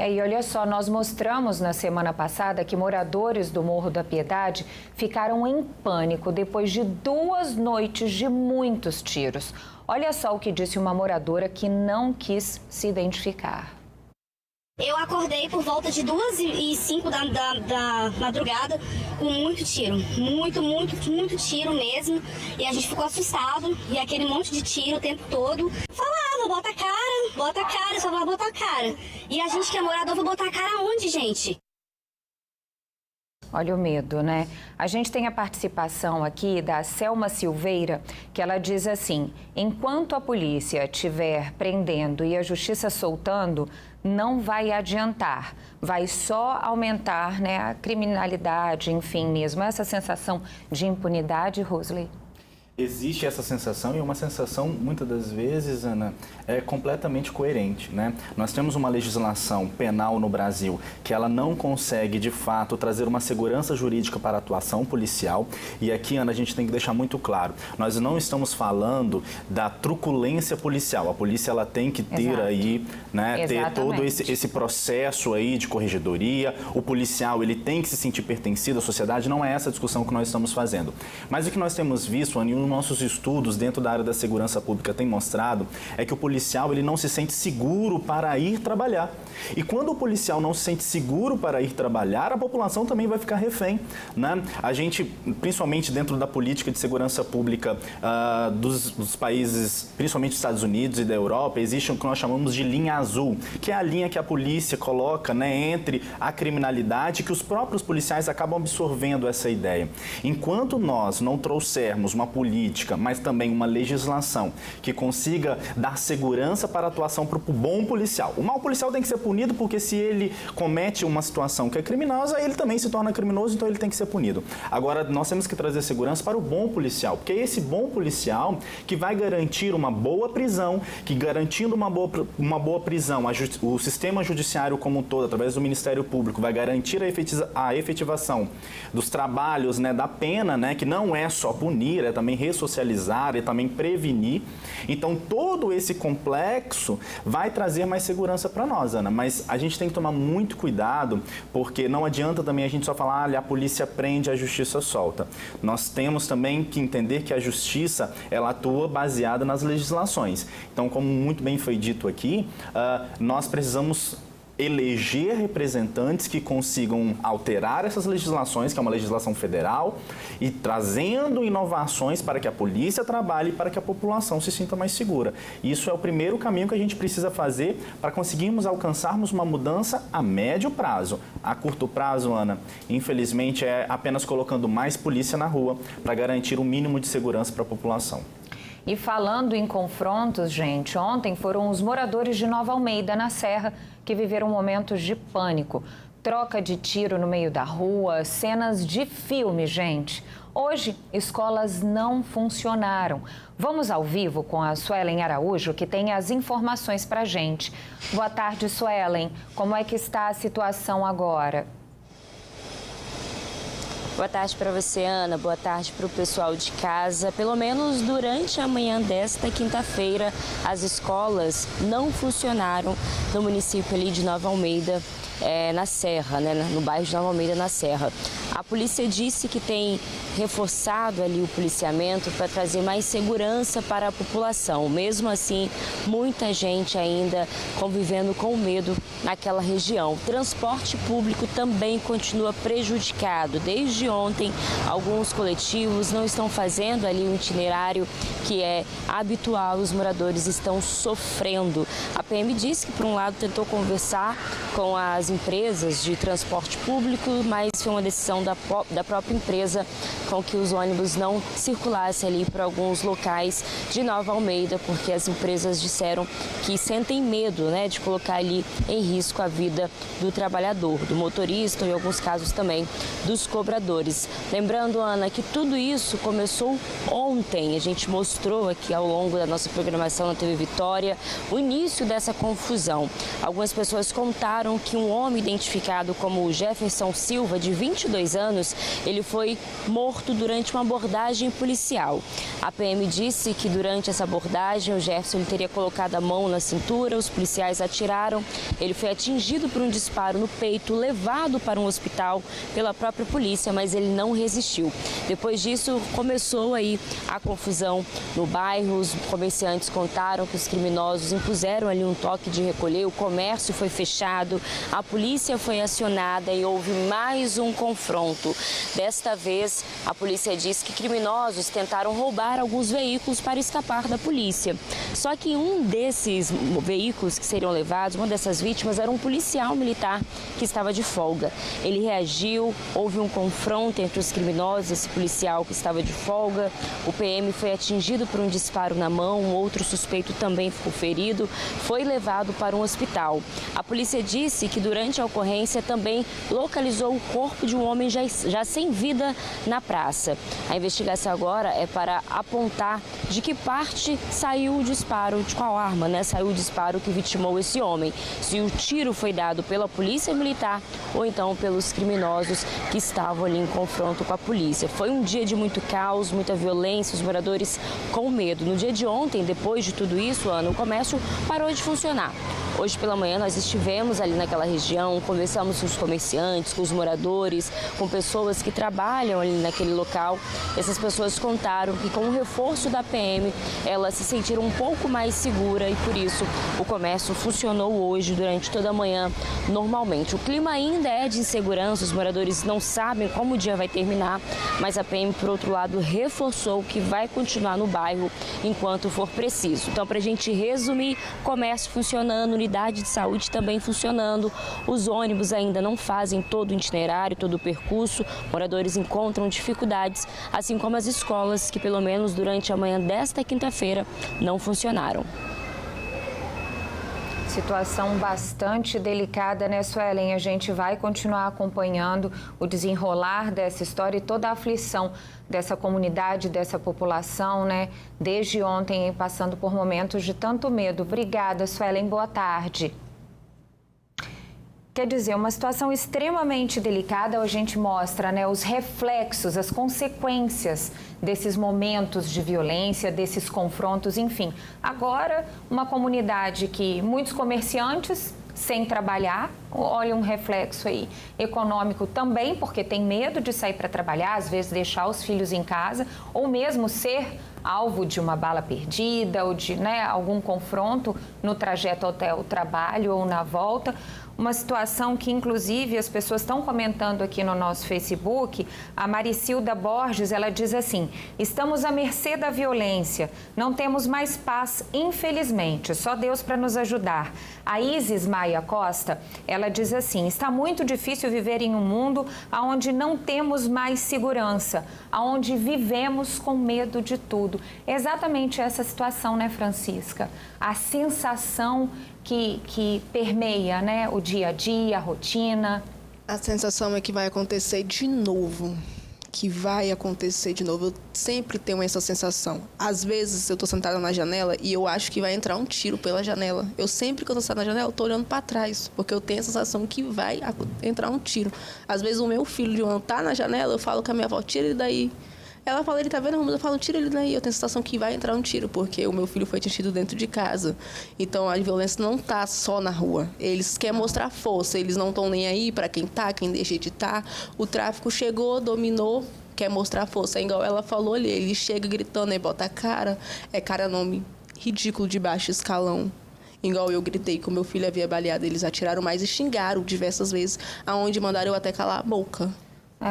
E olha só, nós mostramos na semana passada que moradores do Morro da Piedade ficaram em pânico depois de 2 noites de muitos tiros. Olha só o que disse uma moradora que não quis se identificar. Eu acordei por volta de 2h05 da madrugada com muito tiro, muito tiro mesmo. E a gente ficou assustado, e aquele monte de tiro o tempo todo. Falava, bota a cara, só falava, bota a cara. E a gente que é morador, vai botar a cara onde, gente? Olha o medo, né? A gente tem a participação aqui da Selma Silveira, que ela diz assim: enquanto a polícia estiver prendendo e a justiça soltando, não vai adiantar. Vai só aumentar, né, a criminalidade, enfim, mesmo essa sensação de impunidade, Rosley. Existe essa sensação e uma sensação, muitas das vezes, Ana, é completamente coerente, né? Nós temos uma legislação penal no Brasil que ela não consegue, de fato, trazer uma segurança jurídica para a atuação policial. E aqui, Ana, a gente tem que deixar muito claro, nós não estamos falando da truculência policial. A polícia, ela tem que ter aí, né, ter todo esse processo aí de corregedoria. O policial, ele tem que se sentir pertencido à sociedade. Não é essa a discussão que nós estamos fazendo. Mas o que nós temos visto, Ana, nossos estudos dentro da área da segurança pública têm mostrado é que o policial ele não se sente seguro para ir trabalhar. E quando o policial não se sente seguro para ir trabalhar, a população também vai ficar refém, né? A gente, principalmente dentro da política de segurança pública dos países, principalmente dos Estados Unidos e da Europa, existe o que nós chamamos de linha azul, que é a linha que a polícia coloca, né, entre a criminalidade, que os próprios policiais acabam absorvendo essa ideia. Enquanto nós não trouxermos uma política, mas também uma legislação que consiga dar segurança para a atuação para o bom policial. O mau policial tem que ser punido porque se ele comete uma situação que é criminosa, ele também se torna criminoso, então ele tem que ser punido. Agora, nós temos que trazer segurança para o bom policial, porque é esse bom policial que vai garantir uma boa prisão, que garantindo uma boa prisão, o sistema judiciário como um todo, através do Ministério Público, vai garantir a efetivação dos trabalhos, né, da pena, né, que não é só punir, é também ressocializar e também prevenir. Então, todo esse complexo vai trazer mais segurança para nós, Ana. Mas a gente tem que tomar muito cuidado, porque não adianta também a gente só falar, a polícia prende, a justiça solta. Nós temos também que entender que a justiça, ela atua baseada nas legislações. Então, como muito bem foi dito aqui, nós precisamos eleger representantes que consigam alterar essas legislações, que é uma legislação federal, e trazendo inovações para que a polícia trabalhe e para que a população se sinta mais segura. Isso é o primeiro caminho que a gente precisa fazer para conseguirmos alcançarmos uma mudança a médio prazo. A curto prazo, Ana, infelizmente, é apenas colocando mais polícia na rua para garantir o mínimo de segurança para a população. E falando em confrontos, gente, ontem foram os moradores de Nova Almeida, na Serra, que viveram momentos de pânico. Troca de tiro no meio da rua, cenas de filme, gente. Hoje, escolas não funcionaram. Vamos ao vivo com a Suelen Araújo, que tem as informações pra gente. Boa tarde, Suelen. Como é que está a situação agora? Boa tarde para você, Ana. Boa tarde para o pessoal de casa. Pelo menos durante a manhã desta quinta-feira, as escolas não funcionaram no município ali de Nova Almeida, na Serra, né, no bairro de Nova Almeida, na Serra. A polícia disse que tem reforçado ali o policiamento para trazer mais segurança para a população. Mesmo assim, muita gente ainda convivendo com medo naquela região. O transporte público também continua prejudicado. Desde ontem, alguns coletivos não estão fazendo ali o itinerário que é habitual. Os moradores estão sofrendo. A PM disse que, por um lado, tentou conversar com as empresas de transporte público, mas foi uma decisão da própria empresa com que os ônibus não circulassem ali para alguns locais de Nova Almeida, porque as empresas disseram que sentem medo, né, de colocar ali em risco a vida do trabalhador, do motorista e, em alguns casos, também dos cobradores. Lembrando, Ana, que tudo isso começou ontem. A gente mostrou aqui ao longo da nossa programação na TV Vitória o início dessa confusão. Algumas pessoas contaram que um homem identificado como Jefferson Silva, de 22 26 anos, ele foi morto durante uma abordagem policial. A PM disse que durante essa abordagem o Gerson ele teria colocado a mão na cintura, os policiais atiraram, ele foi atingido por um disparo no peito, levado para um hospital pela própria polícia, mas ele não resistiu. Depois disso, começou aí a confusão no bairro, os comerciantes contaram que os criminosos impuseram ali um toque de recolher, o comércio foi fechado, a polícia foi acionada e houve mais um confronto. Desta vez, a polícia diz que criminosos tentaram roubar alguns veículos para escapar da polícia. Só que um desses veículos que seriam levados, uma dessas vítimas, era um policial militar que estava de folga. Ele reagiu, houve um confronto entre os criminosos, esse policial que estava de folga. O PM foi atingido por um disparo na mão, um outro suspeito também ficou ferido, foi levado para um hospital. A polícia disse que durante a ocorrência também localizou o corpo de um homem já sem vida na praça. A investigação agora é para apontar de que parte saiu o disparo, de qual arma, né? Saiu o disparo que vitimou esse homem. Se o tiro foi dado pela polícia militar ou então pelos criminosos que estavam ali em confronto com a polícia. Foi um dia de muito caos, muita violência, os moradores com medo. No dia de ontem, depois de tudo isso, Ana, o comércio parou de funcionar. Hoje pela manhã nós estivemos ali naquela região, conversamos com os comerciantes, com os moradores, com pessoas que trabalham ali naquele local. Essas pessoas contaram que com o reforço da PM, elas se sentiram um pouco mais seguras e por isso o comércio funcionou hoje durante toda a manhã normalmente. O clima ainda é de insegurança, os moradores não sabem como o dia vai terminar, mas a PM, por outro lado, reforçou que vai continuar no bairro enquanto for preciso. Então, para a gente resumir, comércio funcionando, unidade de saúde também funcionando, os ônibus ainda não fazem todo o itinerário, todo o percurso, moradores encontram dificuldades, assim como as escolas que pelo menos durante a manhã desta quinta-feira não funcionaram. Situação bastante delicada, né, Suelen? A gente vai continuar acompanhando o desenrolar dessa história e toda a aflição dessa comunidade, dessa população, né? Desde ontem, passando por momentos de tanto medo. Obrigada, Suelen. Boa tarde. Quer dizer, uma situação extremamente delicada, a gente mostra, né, os reflexos, as consequências desses momentos de violência, desses confrontos, enfim. Agora, uma comunidade que muitos comerciantes sem trabalhar, olha um reflexo aí econômico também, porque tem medo de sair para trabalhar, às vezes deixar os filhos em casa, ou mesmo ser alvo de uma bala perdida ou de, né, algum confronto no trajeto até o trabalho ou na volta. Uma situação que, inclusive, as pessoas estão comentando aqui no nosso Facebook. A Maricilda Borges, ela diz assim: estamos à mercê da violência, não temos mais paz, infelizmente, só Deus para nos ajudar. A Isis Maia Costa, ela diz assim: está muito difícil viver em um mundo onde não temos mais segurança, onde vivemos com medo de tudo. É exatamente essa situação, né, Francisca? A sensação que permeia, né, o dia a dia, a rotina. A sensação é que vai acontecer de novo. Eu sempre tenho essa sensação. Às vezes eu tô sentada na janela e eu acho que vai entrar um tiro pela janela. Eu sempre, quando eu tô sentada na janela, eu tô olhando para trás, porque eu tenho a sensação que vai entrar um tiro. Às vezes o meu filho de um ano tá na janela, eu falo com a minha avó: tira ele daí. Ela fala: ele tá vendo? Mas eu falo: tira ele daí. Eu tenho a sensação que vai entrar um tiro, porque o meu filho foi atingido dentro de casa. Então a violência não tá só na rua. Eles querem mostrar força, eles não estão nem aí para quem tá, quem deixa de estar. O tráfico chegou, dominou, quer mostrar força. É igual ela falou ali, ele chega gritando e bota a cara. É cara nome ridículo de baixo escalão. Igual eu gritei que o meu filho havia baleado. Eles atiraram mais e xingaram diversas vezes, aonde mandaram eu até calar a boca.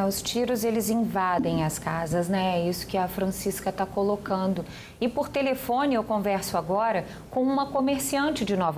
Os tiros, eles invadem as casas, né? É isso que a Francisca está colocando. E por telefone eu converso agora com uma comerciante de Nova